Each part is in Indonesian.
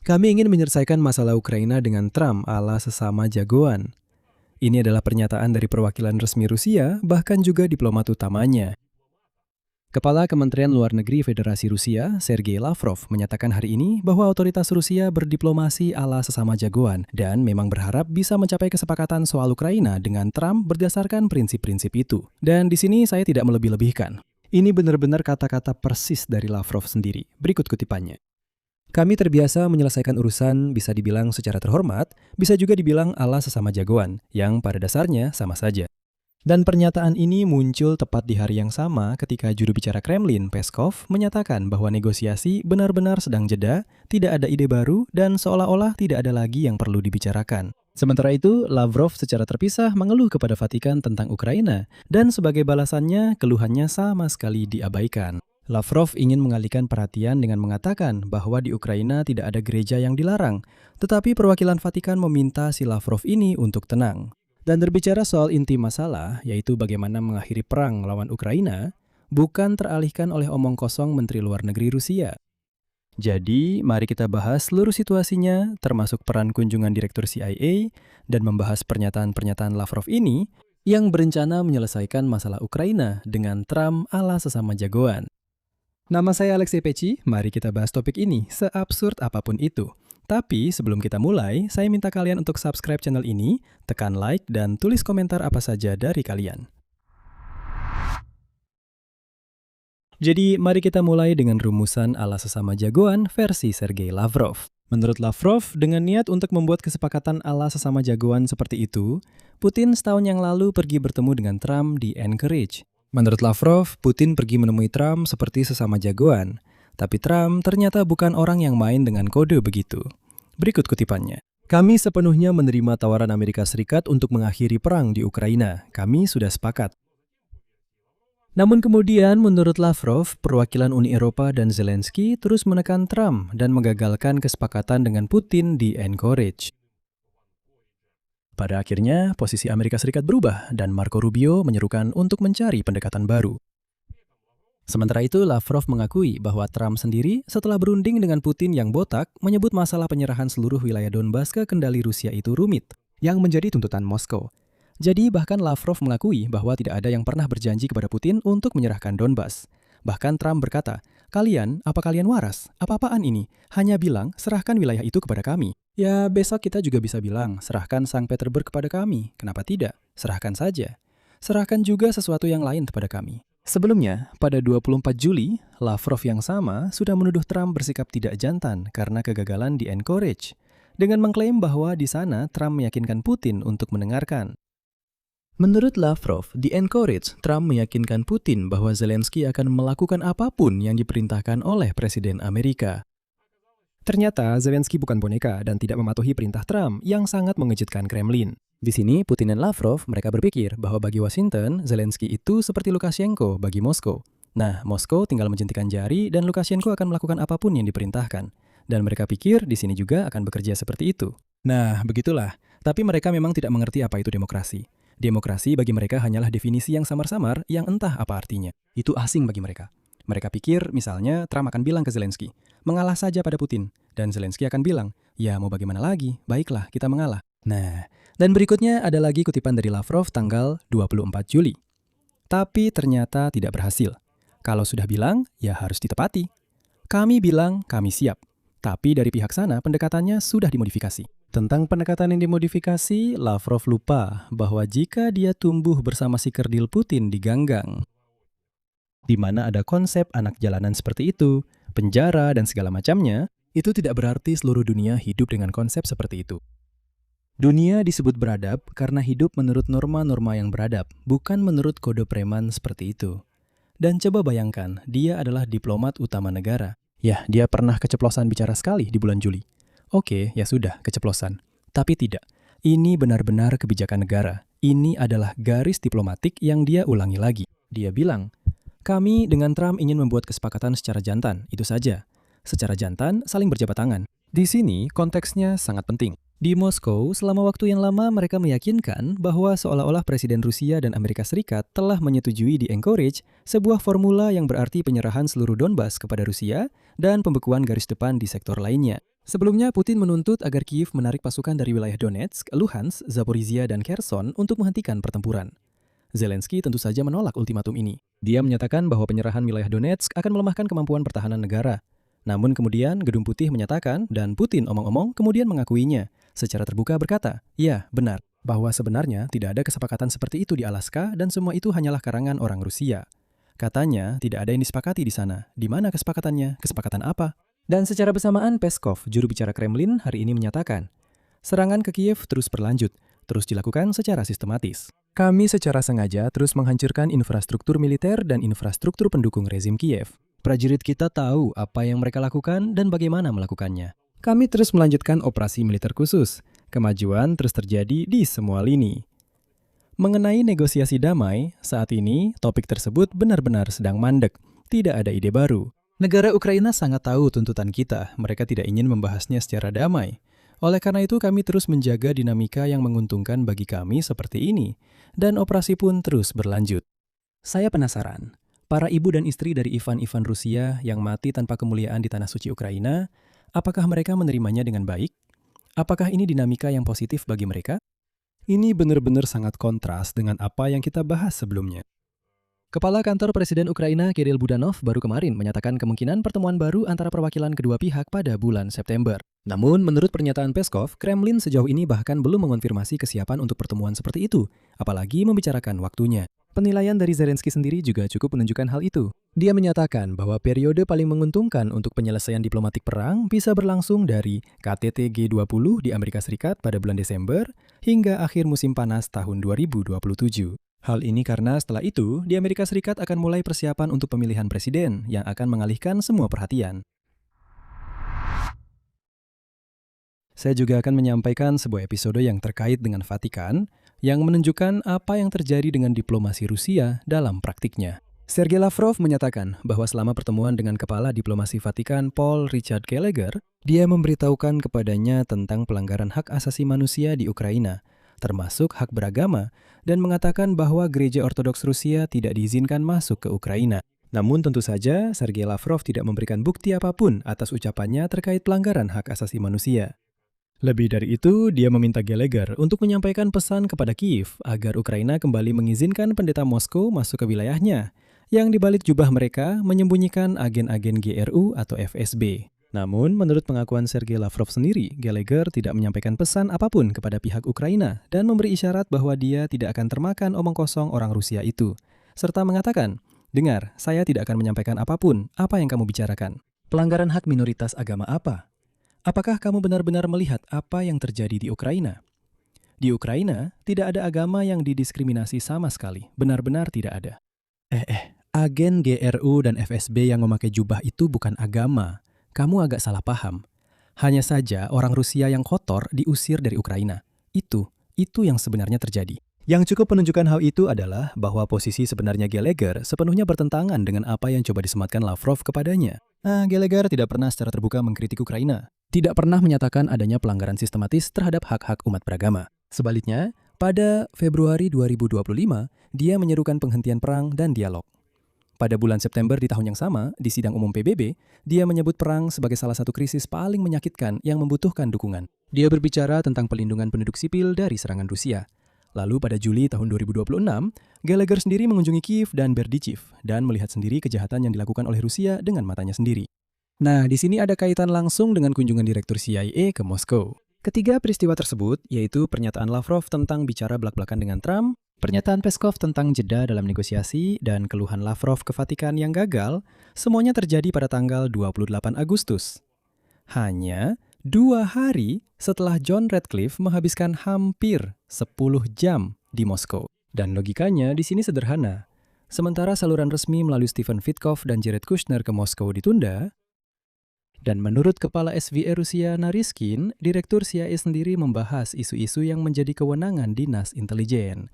Kami ingin menyelesaikan masalah Ukraina dengan Trump ala sesama jagoan. Ini adalah pernyataan dari perwakilan resmi Rusia, bahkan juga diplomat utamanya. Kepala Kementerian Luar Negeri Federasi Rusia, Sergei Lavrov, menyatakan hari ini bahwa otoritas Rusia berdiplomasi ala sesama jagoan dan memang berharap bisa mencapai kesepakatan soal Ukraina dengan Trump berdasarkan prinsip-prinsip itu. Dan di sini saya tidak melebih-lebihkan. Ini benar-benar kata-kata persis dari Lavrov sendiri. Berikut kutipannya. Kami terbiasa menyelesaikan urusan bisa dibilang secara terhormat, bisa juga dibilang ala sesama jagoan, yang pada dasarnya sama saja. Dan pernyataan ini muncul tepat di hari yang sama ketika juru bicara Kremlin, Peskov, menyatakan bahwa negosiasi benar-benar sedang jeda, tidak ada ide baru, dan seolah-olah tidak ada lagi yang perlu dibicarakan. Sementara itu, Lavrov secara terpisah mengeluh kepada Vatikan tentang Ukraina, dan sebagai balasannya, keluhannya sama sekali diabaikan. Lavrov ingin mengalihkan perhatian dengan mengatakan bahwa di Ukraina tidak ada gereja yang dilarang, tetapi perwakilan Vatikan meminta si Lavrov ini untuk tenang. Dan berbicara soal inti masalah, yaitu bagaimana mengakhiri perang melawan Ukraina, bukan teralihkan oleh omong kosong Menteri Luar Negeri Rusia. Jadi, mari kita bahas seluruh situasinya, termasuk peran kunjungan Direktur CIA, dan membahas pernyataan-pernyataan Lavrov ini yang berencana menyelesaikan masalah Ukraina dengan Trump ala sesama jagoan. Nama saya Alexei Peci, mari kita bahas topik ini, seabsurd apapun itu. Tapi sebelum kita mulai, saya minta kalian untuk subscribe channel ini, tekan like, dan tulis komentar apa saja dari kalian. Jadi, mari kita mulai dengan rumusan ala sesama jagoan versi Sergei Lavrov. Menurut Lavrov, dengan niat untuk membuat kesepakatan ala sesama jagoan seperti itu, Putin setahun yang lalu pergi bertemu dengan Trump di Anchorage. Menurut Lavrov, Putin pergi menemui Trump seperti sesama jagoan. Tapi Trump ternyata bukan orang yang main dengan kode begitu. Berikut kutipannya. Kami sepenuhnya menerima tawaran Amerika Serikat untuk mengakhiri perang di Ukraina. Kami sudah sepakat. Namun kemudian, menurut Lavrov, perwakilan Uni Eropa dan Zelensky terus menekan Trump dan menggagalkan kesepakatan dengan Putin di Anchorage. Pada akhirnya, posisi Amerika Serikat berubah dan Marco Rubio menyerukan untuk mencari pendekatan baru. Sementara itu, Lavrov mengakui bahwa Trump sendiri setelah berunding dengan Putin yang botak menyebut masalah penyerahan seluruh wilayah Donbas ke kendali Rusia itu rumit, yang menjadi tuntutan Moskow. Jadi bahkan Lavrov mengakui bahwa tidak ada yang pernah berjanji kepada Putin untuk menyerahkan Donbas. Bahkan Trump berkata, apa kalian waras? Apa-apaan ini? Hanya bilang, serahkan wilayah itu kepada kami. Ya, besok kita juga bisa bilang, serahkan Sankt Petersburg kepada kami. Kenapa tidak? Serahkan saja. Serahkan juga sesuatu yang lain kepada kami. Sebelumnya, pada 24 Juli, Lavrov yang sama sudah menuduh Trump bersikap tidak jantan karena kegagalan di Anchorage, dengan mengklaim bahwa di sana Trump meyakinkan Putin untuk mendengarkan. Menurut Lavrov, di Anchorage, Trump meyakinkan Putin bahwa Zelensky akan melakukan apapun yang diperintahkan oleh Presiden Amerika. Ternyata Zelensky bukan boneka dan tidak mematuhi perintah Trump yang sangat mengejutkan Kremlin. Di sini, Putin dan Lavrov mereka berpikir bahwa bagi Washington, Zelensky itu seperti Lukashenko bagi Moskow. Nah, Moskow tinggal menjentikan jari dan Lukashenko akan melakukan apapun yang diperintahkan. Dan mereka pikir di sini juga akan bekerja seperti itu. Nah, begitulah. Tapi mereka memang tidak mengerti apa itu demokrasi. Demokrasi bagi mereka hanyalah definisi yang samar-samar yang entah apa artinya. Itu asing bagi mereka. Mereka pikir misalnya Trump akan bilang ke Zelensky, mengalah saja pada Putin. Dan Zelensky akan bilang, ya mau bagaimana lagi, baiklah kita mengalah. Nah, dan berikutnya ada lagi kutipan dari Lavrov tanggal 24 Juli. Tapi ternyata tidak berhasil. Kalau sudah bilang, ya harus ditepati. Kami bilang, kami siap. Tapi dari pihak sana pendekatannya sudah dimodifikasi. Tentang pendekatan yang dimodifikasi, Lavrov lupa bahwa jika dia tumbuh bersama si kerdil Putin di ganggang, di mana ada konsep anak jalanan seperti itu, penjara dan segala macamnya, itu tidak berarti seluruh dunia hidup dengan konsep seperti itu. Dunia disebut beradab karena hidup menurut norma-norma yang beradab, bukan menurut kode preman seperti itu. Dan coba bayangkan, dia adalah diplomat utama negara. Ya, dia pernah keceplosan bicara sekali di bulan Juli. Oke, ya sudah, keceplosan. Tapi tidak. Ini benar-benar kebijakan negara. Ini adalah garis diplomatik yang dia ulangi lagi. Dia bilang, kami dengan Trump ingin membuat kesepakatan secara jantan, itu saja. Secara jantan, saling berjabat tangan. Di sini, konteksnya sangat penting. Di Moskow, selama waktu yang lama mereka meyakinkan bahwa seolah-olah Presiden Rusia dan Amerika Serikat telah menyetujui di Anchorage sebuah formula yang berarti penyerahan seluruh Donbas kepada Rusia dan pembekuan garis depan di sektor lainnya. Sebelumnya, Putin menuntut agar Kiev menarik pasukan dari wilayah Donetsk, Luhansk, Zaporizhia, dan Kherson untuk menghentikan pertempuran. Zelensky tentu saja menolak ultimatum ini. Dia menyatakan bahwa penyerahan wilayah Donetsk akan melemahkan kemampuan pertahanan negara. Namun kemudian Gedung Putih menyatakan dan Putin omong-omong kemudian mengakuinya. Secara terbuka berkata, ya benar, bahwa sebenarnya tidak ada kesepakatan seperti itu di Alaska dan semua itu hanyalah karangan orang Rusia. Katanya tidak ada yang disepakati di sana. Di mana kesepakatannya? Kesepakatan apa? Dan secara bersamaan Peskov, juru bicara Kremlin, hari ini menyatakan, serangan ke Kiev terus berlanjut, terus dilakukan secara sistematis. Kami secara sengaja terus menghancurkan infrastruktur militer dan infrastruktur pendukung rezim Kiev. Prajurit kita tahu apa yang mereka lakukan dan bagaimana melakukannya. Kami terus melanjutkan operasi militer khusus. Kemajuan terus terjadi di semua lini. Mengenai negosiasi damai, saat ini topik tersebut benar-benar sedang mandek. Tidak ada ide baru. Negara Ukraina sangat tahu tuntutan kita. Mereka tidak ingin membahasnya secara damai. Oleh karena itu kami terus menjaga dinamika yang menguntungkan bagi kami seperti ini. Dan operasi pun terus berlanjut. Saya penasaran, para ibu dan istri dari Ivan Rusia yang mati tanpa kemuliaan di tanah suci Ukraina, apakah mereka menerimanya dengan baik? Apakah ini dinamika yang positif bagi mereka? Ini benar-benar sangat kontras dengan apa yang kita bahas sebelumnya. Kepala Kantor Presiden Ukraina Kirill Budanov baru kemarin menyatakan kemungkinan pertemuan baru antara perwakilan kedua pihak pada bulan September. Namun, menurut pernyataan Peskov, Kremlin sejauh ini bahkan belum mengonfirmasi kesiapan untuk pertemuan seperti itu, apalagi membicarakan waktunya. Penilaian dari Zelensky sendiri juga cukup menunjukkan hal itu. Dia menyatakan bahwa periode paling menguntungkan untuk penyelesaian diplomatik perang bisa berlangsung dari KTT G20 di Amerika Serikat pada bulan Desember hingga akhir musim panas tahun 2027. Hal ini karena setelah itu, di Amerika Serikat akan mulai persiapan untuk pemilihan presiden yang akan mengalihkan semua perhatian. Saya juga akan menyampaikan sebuah episode yang terkait dengan Vatikan, yang menunjukkan apa yang terjadi dengan diplomasi Rusia dalam praktiknya. Sergei Lavrov menyatakan bahwa selama pertemuan dengan Kepala Diplomasi Vatikan Paul Richard Gallagher, dia memberitahukan kepadanya tentang pelanggaran hak asasi manusia di Ukraina, termasuk hak beragama, dan mengatakan bahwa Gereja Ortodoks Rusia tidak diizinkan masuk ke Ukraina. Namun tentu saja, Sergei Lavrov tidak memberikan bukti apapun atas ucapannya terkait pelanggaran hak asasi manusia. Lebih dari itu, dia meminta Gallagher untuk menyampaikan pesan kepada Kiev agar Ukraina kembali mengizinkan pendeta Moskow masuk ke wilayahnya, yang di balik jubah mereka menyembunyikan agen-agen GRU atau FSB. Namun, menurut pengakuan Sergei Lavrov sendiri, Gallagher tidak menyampaikan pesan apapun kepada pihak Ukraina dan memberi isyarat bahwa dia tidak akan termakan omong kosong orang Rusia itu, serta mengatakan, "Dengar, saya tidak akan menyampaikan apapun, apa yang kamu bicarakan? Pelanggaran hak minoritas agama apa? Apakah kamu benar-benar melihat apa yang terjadi di Ukraina? Di Ukraina, tidak ada agama yang didiskriminasi sama sekali, benar-benar tidak ada." Agen GRU dan FSB yang memakai jubah itu bukan agama. Kamu agak salah paham. Hanya saja orang Rusia yang kotor diusir dari Ukraina. Itu yang sebenarnya terjadi. Yang cukup menunjukkan hal itu adalah bahwa posisi sebenarnya Gallagher sepenuhnya bertentangan dengan apa yang coba disematkan Lavrov kepadanya. Gallagher tidak pernah secara terbuka mengkritik Ukraina. Tidak pernah menyatakan adanya pelanggaran sistematis terhadap hak-hak umat beragama. Sebaliknya, pada Februari 2025, dia menyerukan penghentian perang dan dialog. Pada bulan September di tahun yang sama, di sidang umum PBB, dia menyebut perang sebagai salah satu krisis paling menyakitkan yang membutuhkan dukungan. Dia berbicara tentang pelindungan penduduk sipil dari serangan Rusia. Lalu pada Juli tahun 2026, Gallagher sendiri mengunjungi Kiev dan Berdichiv dan melihat sendiri kejahatan yang dilakukan oleh Rusia dengan matanya sendiri. Nah, di sini ada kaitan langsung dengan kunjungan Direktur CIA ke Moskow. Ketiga peristiwa tersebut, yaitu pernyataan Lavrov tentang bicara belak-belakan dengan Trump, pernyataan Peskov tentang jeda dalam negosiasi, dan keluhan Lavrov ke Vatikan yang gagal, semuanya terjadi pada tanggal 28 Agustus. Hanya 2 hari setelah John Ratcliffe menghabiskan hampir 10 jam di Moskow. Dan logikanya di sini sederhana. Sementara saluran resmi melalui Stephen Witkoff dan Jared Kushner ke Moskow ditunda, dan menurut Kepala SVR Rusia Naryshkin, Direktur CIA sendiri membahas isu-isu yang menjadi kewenangan dinas intelijen.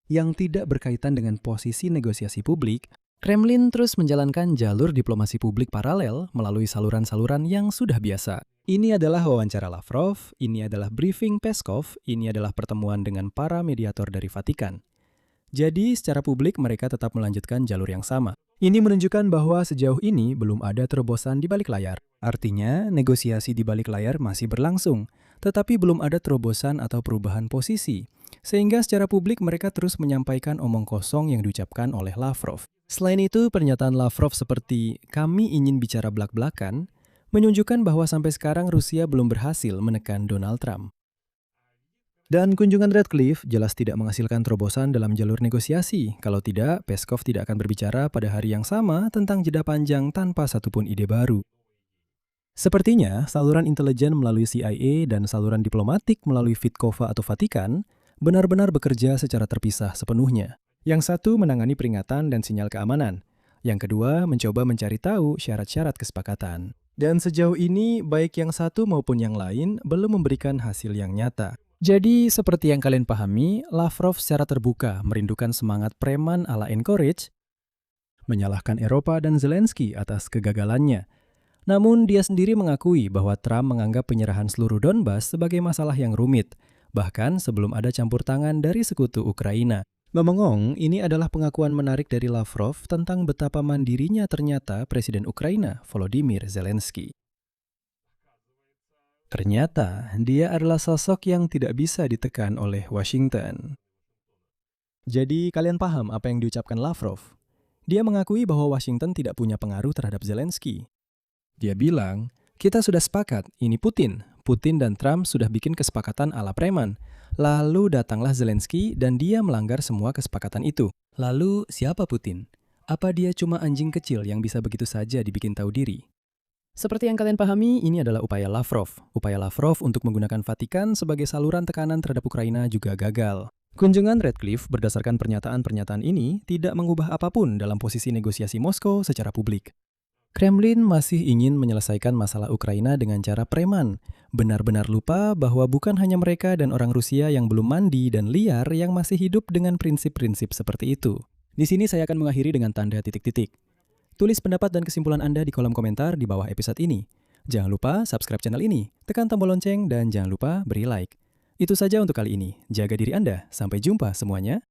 Yang tidak berkaitan dengan posisi negosiasi publik, Kremlin terus menjalankan jalur diplomasi publik paralel melalui saluran-saluran yang sudah biasa. Ini adalah wawancara Lavrov, ini adalah briefing Peskov, ini adalah pertemuan dengan para mediator dari Vatikan. Jadi, secara publik mereka tetap melanjutkan jalur yang sama. Ini menunjukkan bahwa sejauh ini belum ada terobosan di balik layar. Artinya, negosiasi di balik layar masih berlangsung, tetapi belum ada terobosan atau perubahan posisi, sehingga secara publik mereka terus menyampaikan omong kosong yang diucapkan oleh Lavrov. Selain itu, pernyataan Lavrov seperti "kami ingin bicara belak-belakan" menunjukkan bahwa sampai sekarang Rusia belum berhasil menekan Donald Trump. Dan kunjungan Radcliffe jelas tidak menghasilkan terobosan dalam jalur negosiasi. Kalau tidak, Peskov tidak akan berbicara pada hari yang sama tentang jeda panjang tanpa satupun ide baru. Sepertinya, saluran intelijen melalui CIA dan saluran diplomatik melalui Vitkova atau Vatikan benar-benar bekerja secara terpisah sepenuhnya. Yang satu menangani peringatan dan sinyal keamanan. Yang kedua mencoba mencari tahu syarat-syarat kesepakatan. Dan sejauh ini, baik yang satu maupun yang lain belum memberikan hasil yang nyata. Jadi, seperti yang kalian pahami, Lavrov secara terbuka merindukan semangat preman ala Encourage, menyalahkan Eropa dan Zelensky atas kegagalannya. Namun, dia sendiri mengakui bahwa Trump menganggap penyerahan seluruh Donbas sebagai masalah yang rumit, bahkan sebelum ada campur tangan dari sekutu Ukraina. Ngomong-ngomong, ini adalah pengakuan menarik dari Lavrov tentang betapa mandirinya ternyata Presiden Ukraina, Volodymyr Zelensky. Ternyata, dia adalah sosok yang tidak bisa ditekan oleh Washington. Jadi, kalian paham apa yang diucapkan Lavrov? Dia mengakui bahwa Washington tidak punya pengaruh terhadap Zelensky. Dia bilang, kita sudah sepakat, ini Putin. Putin dan Trump sudah bikin kesepakatan ala preman. Lalu datanglah Zelensky dan dia melanggar semua kesepakatan itu. Lalu, siapa Putin? Apa dia cuma anjing kecil yang bisa begitu saja dibikin tahu diri? Seperti yang kalian pahami, ini adalah upaya Lavrov. Upaya Lavrov untuk menggunakan Vatikan sebagai saluran tekanan terhadap Ukraina juga gagal. Kunjungan Radcliffe berdasarkan pernyataan-pernyataan ini tidak mengubah apapun dalam posisi negosiasi Moskow secara publik. Kremlin masih ingin menyelesaikan masalah Ukraina dengan cara preman, benar-benar lupa bahwa bukan hanya mereka dan orang Rusia yang belum mandi dan liar yang masih hidup dengan prinsip-prinsip seperti itu. Di sini saya akan mengakhiri dengan tanda titik-titik. Tulis pendapat dan kesimpulan Anda di kolom komentar di bawah episode ini. Jangan lupa subscribe channel ini, tekan tombol lonceng, dan jangan lupa beri like. Itu saja untuk kali ini. Jaga diri Anda. Sampai jumpa semuanya.